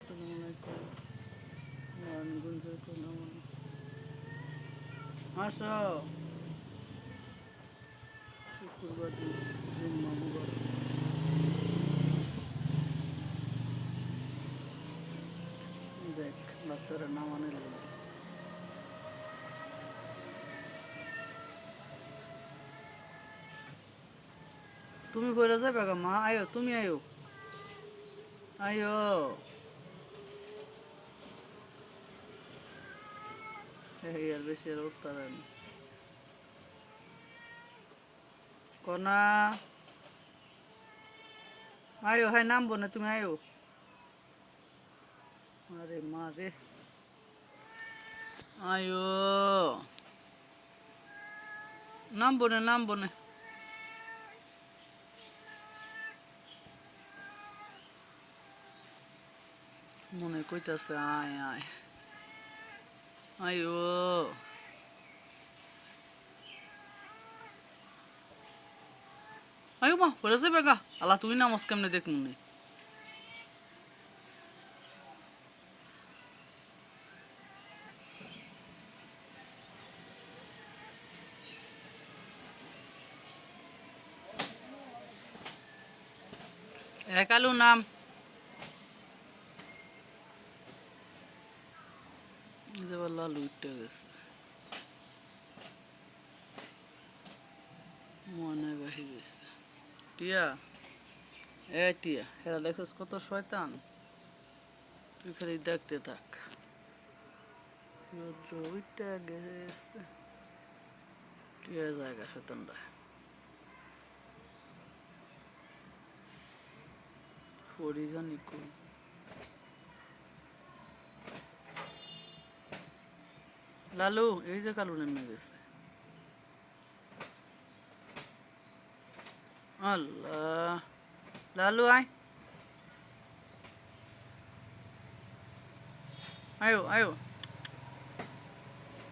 আসসালামু আলাইকুম নারায়ণগঞ্জের কন্যামণি আসো শুক্রবার দিন জুম্মা মুবারক দেখ বাচ্চারা নামানে লেগে তুমি বলে যাবে গা মা আয়ো তুমি আয়ো আয়ো এই আর বেশি আর উঠতে পারেন কনা আয়ো হাই নামবো না তুমি আয়ো আরে মা রে আয়ো নামবো না মনে কইতাছে আয় আয় আয়ো আয়ো মা পড়ে যাবে গা আল্লাহ তুই নামাজ কেমনে দেখ মনে একালু নাম যে লালু উঠে গেছে মনে বাহির গেছে টিয়া টিয়া এরা দেখছিস কত শয়তান তুই খালি দেখতে থাক রৌদ্র উঠে গেছে টিয়া জায়গা শয়তানরা পড়ি জানি কই লালু এই যে কালু নেমে গেছে আল্লাহ লালু আয় আয়ো আয়ো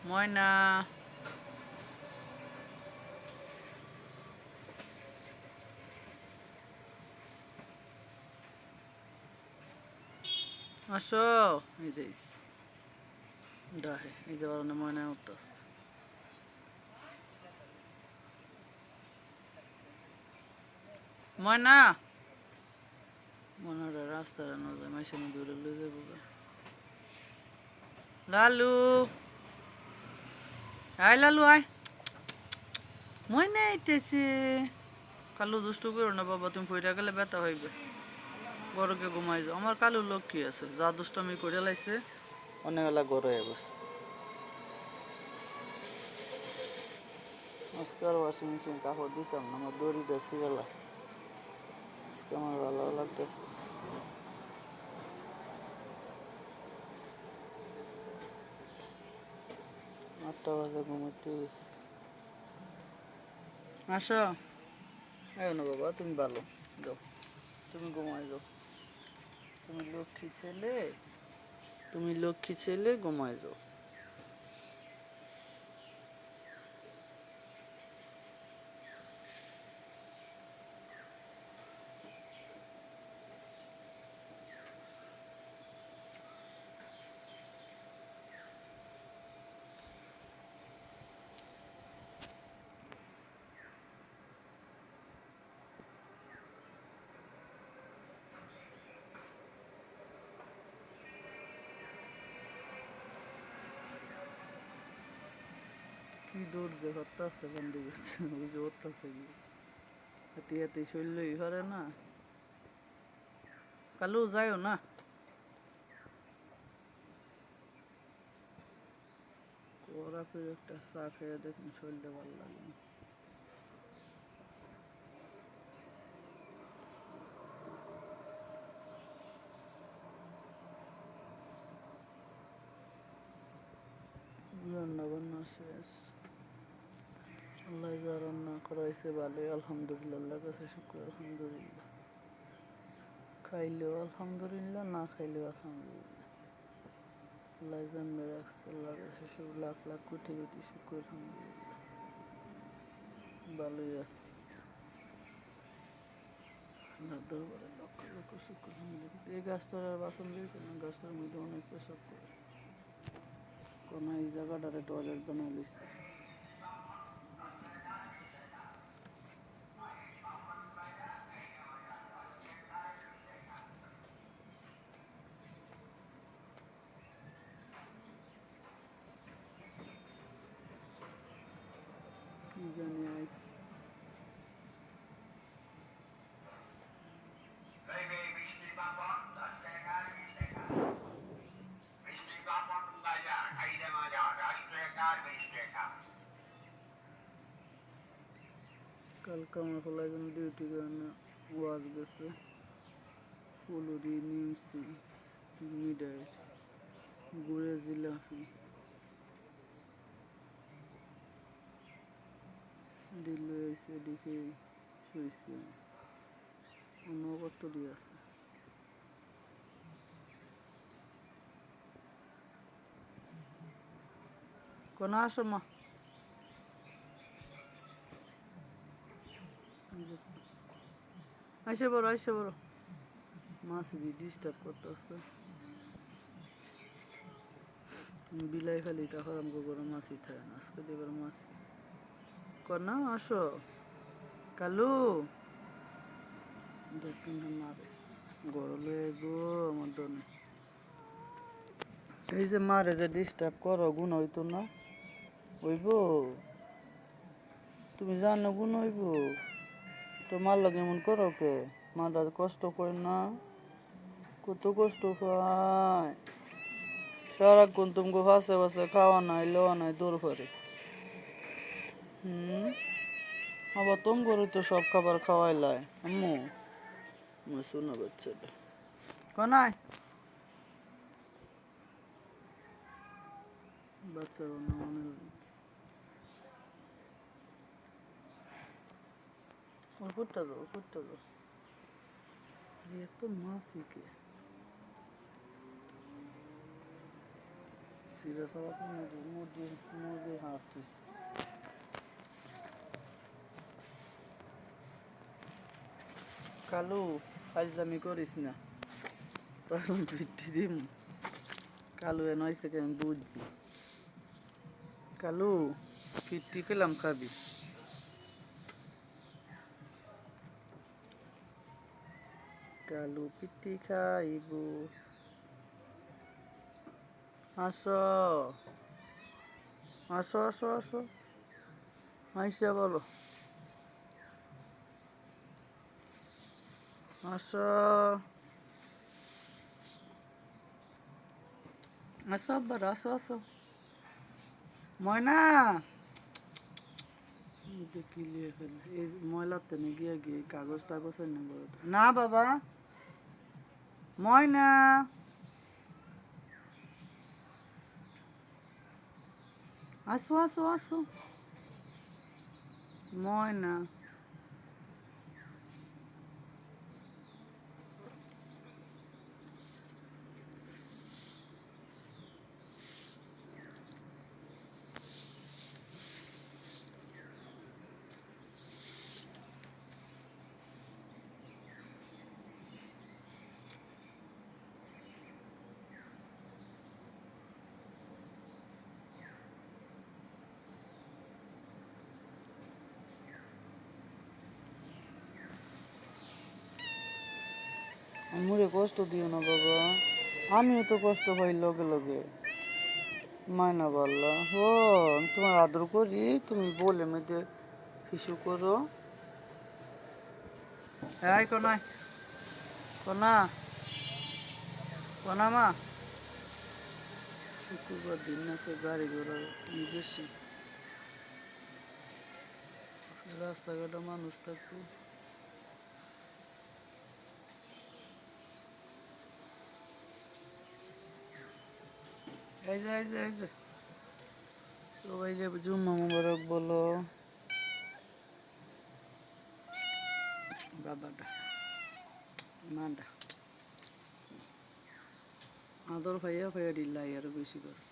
ময়না আসো এই যে ডাহে এই যে বারণে ময়না উঠতেছে ময়না ময়নাটা রাস্তা নয় মাইসের দূরে লয়ে যাবো লালু আয় লালু আয় ময়না আইতেছে কালু দুষ্ট করো না বাবা তুমি পইরা গেলে ব্যথা হইবে গরুকে ঘুমাই যাও আমার কালু লক্ষ্মী আছে যা দুষ্টমি করে লাইছে অনেকবেলা গরু হয়ে গেছে আজকে আর ওয়াশিং মেশিন কাপড় দিতাম না আমার দড়িটা ছিঁড়ালা আজকে আমার ভালো লাগতেছে 8টা বাজে ঘুমাইতে গেছি আসো আয়ো না বাবা তুমি ভালো যাও তুমি ঘুমাই যাও তুমি লক্ষ্মী ছেলে ঘুমাই যাও কি দৌড় যে হত্যা আছে বান্দি গেছে ওই যে হত্যাছে গিয়ে হাতি হাতি শৈলই ঘরে না কালু যাইও না ওরা ফির একটা চা খেয়ে দেখুন শরীরটা ভালো লাগে না রান্না বান্না শেষ আল্লাহ যা রান্না করাইছে ভালোই আলহামদুলিল্লাহ আল্লাহর কাছে শুক্র আলহামদুলিল্লাহ খাইলেও আলহামদুলিল্লাহ না খাইলেও আলহামদুলিল্লাহ আল্লাহ জন্মে রাখছে আল্লাহর কাছে সব লাখ লাখ কোটি কোটি শুক্র আলহামদুলিল্লাহ ভালোই আছে আল্লাহ দরবারে এই গাছটার আর বাসন দিয়েছে না, গাছটার মধ্যে অনেক পেশাব করে। কোন এই জায়গাটারে টয়লেট বানাই লিখছে। কি জানি আইস কালকে আমার ফলাই জন্য ডিউটি কারণে ওয়াজ গেছে ফুলুরি নিমসি মিডাই গুড়ে জিলাপি দিল এসে দেখে শুয়েছি অন্য কত দিয়ে আছে। কোন আসো মা আইসে বড় মাছ ডিস্টার্ব করতে আসতে বিলাই খালি তখন আমাকে করে মাছই থাকে না, আজকে দেবার মাছ কনা আসো কালু দেখুন মারে গরলে গো আমার দনে এই যে মারে যে ডিস্টার্ব করো গুণ হইতো না হইব, তুমি জানো গুণ হইব তো মার লাগে এমন করো কে, মাটা কষ্ট করে না, কত কষ্ট পায় সারাক্ষণ তোমাকে ফাঁসে ফাঁসে খাওয়া নাই লওয়া নাই দৌড় করে। আবার তোম করে তো সব খাবার খাওয়াই লাই আম্মু শোনা বাচ্চাটা কনায় বাচ্চা করতে যাও এত মাছই কে সিরিয়াস আবার মুরগি হাত কালু ফাজলামি করিস না তখন পিঠি দিম কালু এ নয় থেকে আমি বুঝছি কালু পিঠি পেলাম খাবি কালু পিঠি খাইব আসো আসো আসো আসো আইসা বলো আসো আসো আব্বার আসো ময়না কি লিয়ে ফেলে এই ময়লার তেনে গিয়ে কাগজ টাগজ না বাবা ময়না আসো ময়না মুড়ে কষ্ট দিও না বাবা, আমিও তো কষ্ট পাই লগে লগে মায়না বললা ও আমি তোমার আদর করি তুমি বলে মেয়েদে শিশু করো। হ্যাঁ কনা মা শুক্রবার দিন আছে গাড়ি ঘোড়া বেশি রাস্তাঘাটে মানুষ থাকবো এই যে সবাই যে জুম্মা মুবারক বলো বাবাটা মাটা আদর ভাইয়া দিল্লাই আরো বেশি বাস